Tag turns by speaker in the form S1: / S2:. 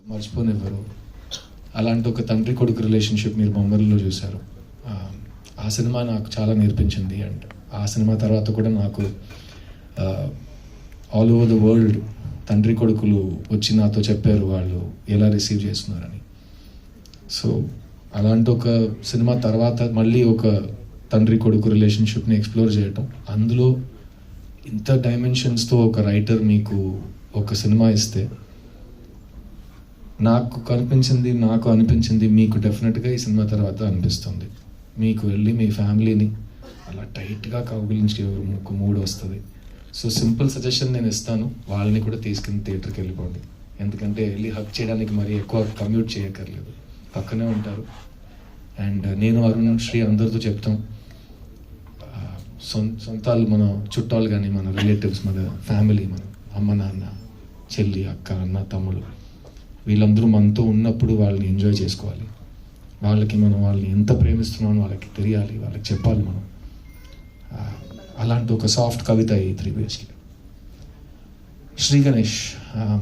S1: మర్చిపోనివ్వరు. అలాంటి ఒక తండ్రి కొడుకు రిలేషన్షిప్ మీరు బొమ్మరిలో చూశారు. ఆ సినిమా నాకు చాలా నేర్పించింది. అండ్ ఆ సినిమా తర్వాత కూడా నాకు ఆల్ ఓవర్ ద వరల్డ్ తండ్రి కొడుకులు వచ్చి నాతో చెప్పారు వాళ్ళు ఎలా రిసీవ్ చేస్తున్నారని. సో అలాంటి ఒక సినిమా తర్వాత మళ్ళీ ఒక తండ్రి కొడుకు రిలేషన్షిప్ని ఎక్స్ప్లోర్ చేయటం, అందులో ఇంత డైమెన్షన్స్తో ఒక రైటర్ మీకు ఒక సినిమా ఇస్తే నాకు అనిపించింది మీకు డెఫినెట్గా ఈ సినిమా తర్వాత అనిపిస్తుంది. మీకు వెళ్ళి మీ ఫ్యామిలీని అలా టైట్గా కౌగిలించి ఒక మూడ్ వస్తుంది. సో సింపుల్ సజెషన్ నేను ఇస్తాను, వాళ్ళని కూడా తీసుకుని థియేటర్కి వెళ్ళిపోండి. ఎందుకంటే వెళ్ళి హక్ చేయడానికి మరీ ఎక్కువ కమ్యూట్ చేయక్కర్లేదు, పక్కనే ఉంటారు. అండ్ నేను అరుణ్ శ్రీ అందరితో చెప్తాం, సొంతాలు మన చుట్టాలు కానీ మన రిలేటివ్స్ మన ఫ్యామిలీ మన అమ్మ నాన్న చెల్లి అక్క అన్న తమ్ముడు వీళ్ళందరూ మనతో ఉన్నప్పుడు వాళ్ళని ఎంజాయ్ చేసుకోవాలి. వాళ్ళని ఎంత ప్రేమిస్తున్నామో వాళ్ళకి తెలియాలి, వాళ్ళకి చెప్పాలి మనం. అలాంటి ఒక సాఫ్ట్ కవిత ఈ 3 పేజ్కి. శ్రీ గణేష్